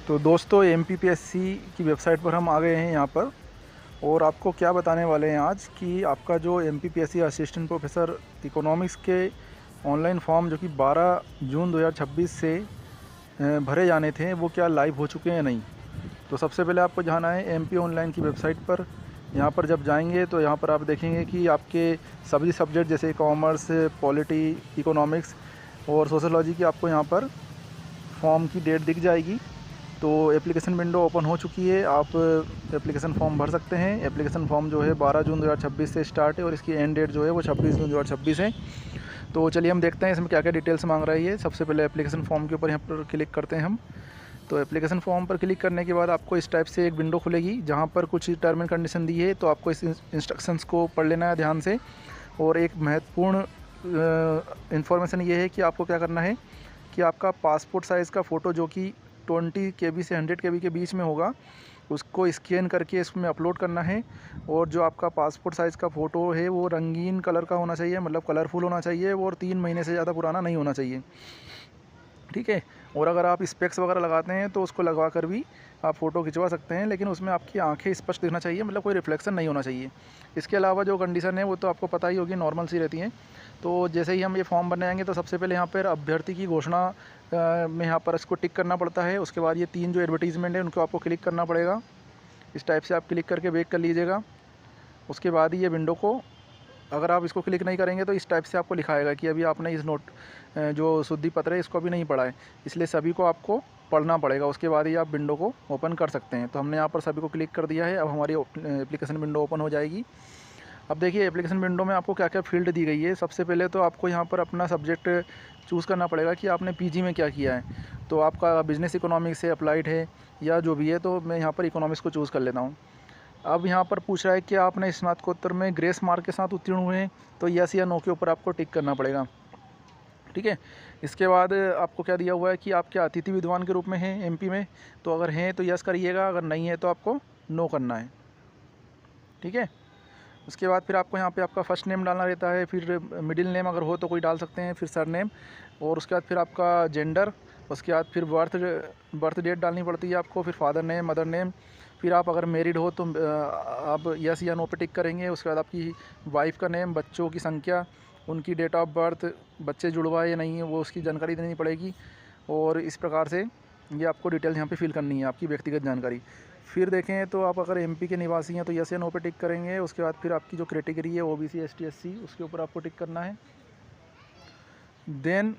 तो दोस्तों एमपीपीएससी की वेबसाइट पर हम आ गए हैं यहाँ पर। और आपको क्या बताने वाले हैं आज कि आपका जो एमपीपीएससी असिस्टेंट प्रोफेसर इकोनॉमिक्स के ऑनलाइन फॉर्म जो कि 12 जून 2026 से भरे जाने थे वो क्या लाइव हो चुके हैं नहीं। तो सबसे पहले आपको जाना है एमपी ऑनलाइन की वेबसाइट पर। यहाँ पर जब जाएंगे तो यहाँ पर आप देखेंगे कि आपके सभी सब्जेक्ट जैसे कॉमर्स, पॉलिटी, इकोनॉमिक्स और सोशोलॉजी की आपको यहाँ पर फॉर्म की डेट दिख जाएगी। तो एप्लीकेशन विंडो ओपन हो चुकी है, आप एप्लीकेशन फॉर्म भर सकते हैं। एप्लीकेशन फॉर्म जो है 12 जून 2026 से स्टार्ट है और इसकी एंड डेट जो है वो 26 जून 2026 है। तो चलिए हम देखते हैं इसमें क्या क्या डिटेल्स मांग रहा है ये। सबसे पहले एप्लीकेशन फॉर्म के ऊपर यहाँ पर क्लिक करते हैं हम। तो एप्लीकेशन फॉर्म पर क्लिक करने के बाद आपको इस टाइप से एक विंडो खुलेगी जहाँ पर कुछ टर्म एंड कंडीशन दी है। तो आपको इस इंस्ट्रक्शंस को पढ़ लेना है ध्यान से। और एक महत्वपूर्ण इन्फॉर्मेशन ये है कि आपको क्या करना है कि आपका पासपोर्ट साइज़ का फ़ोटो जो कि 20 KB से 100 KB के बीच में होगा उसको स्कैन करके इसमें अपलोड करना है। और जो आपका पासपोर्ट साइज़ का फ़ोटो है वो रंगीन कलर का होना चाहिए, मतलब कलरफुल होना चाहिए और 3 महीने से ज़्यादा पुराना नहीं होना चाहिए, ठीक है। और अगर आप स्पेक्स वगैरह लगाते हैं तो उसको लगवा कर भी आप फ़ोटो खिंचवा सकते हैं, लेकिन उसमें आपकी आंखें स्पष्ट दिखना चाहिए, मतलब कोई रिफ्लेक्शन नहीं होना चाहिए। इसके अलावा जो कंडीशन है वो तो आपको पता ही होगी, नॉर्मल सी रहती हैं। तो जैसे ही हम ये फॉर्म बनाएंगे तो सबसे पहले यहाँ पर अभ्यर्थी की घोषणा में यहाँ पर इसको टिक करना पड़ता है। उसके बाद ये 3 जो एडवर्टीज़मेंट है उनको आपको क्लिक करना पड़ेगा। इस टाइप से आप क्लिक करके बैक कर लीजिएगा। उसके बाद ही ये विंडो को, अगर आप इसको क्लिक नहीं करेंगे तो इस टाइप से आपको लिखाएगा कि अभी आपने इस नोट जो शुद्धि पत्र है इसको अभी नहीं पढ़ा है, इसलिए सभी को आपको पढ़ना पड़ेगा। उसके बाद ही आप विंडो को ओपन कर सकते हैं। तो हमने यहाँ पर सभी को क्लिक कर दिया है। अब हमारी एप्लीकेशन विंडो ओपन हो जाएगी। अब देखिए एप्लीकेशन विंडो में आपको क्या क्या फील्ड दी गई है। सबसे पहले तो आपको यहाँ पर अपना सब्जेक्ट चूज़ करना पड़ेगा कि आपने पीजी में क्या किया है। तो आपका बिजनेस इकोनॉमिक्स है, अप्लाइड है या जो भी है, तो मैं यहाँ पर इकोनॉमिक्स को चूज़ कर लेता हूँ। अब यहाँ पर पूछ रहा है कि आपने स्नातकोत्तर में ग्रेस मार्क के साथ उत्तीर्ण हुए हैं, तो यस या नो के ऊपर आपको टिक करना पड़ेगा, ठीक है। इसके बाद आपको क्या दिया हुआ है कि आप क्या अतिथि विद्वान के रूप में हैं एमपी में, तो अगर हैं तो यस करिएगा, अगर नहीं है तो आपको नो करना है, ठीक है। उसके बाद फिर आपको यहाँ पे आपका फ़र्स्ट नेम डालना रहता है, फिर मिडिल नेम अगर हो तो कोई डाल सकते हैं, फिर सर नेम, और उसके बाद फिर आपका जेंडर, उसके बाद फिर बर्थ डेट डालनी पड़ती है आपको, फिर फादर नेम, मदर नेम। फिर आप अगर मैरिड हो तो आप यस या नो पे टिक करेंगे। उसके बाद आपकी वाइफ का नेम, बच्चों की संख्या, उनकी डेट ऑफ बर्थ, बच्चे जुड़वा है या नहीं है वो उसकी जानकारी देनी पड़ेगी। और इस प्रकार से ये आपको डिटेल यहाँ पे फिल करनी है, आपकी व्यक्तिगत जानकारी। फिर देखें तो आप अगर एमपी के निवासी हैं तो यस या नो पे टिक करेंगे। उसके बाद फिर आपकी जो कैटेगरी है ओबीसी, एसटी, एससी, उसके ऊपर आपको टिक करना है। देन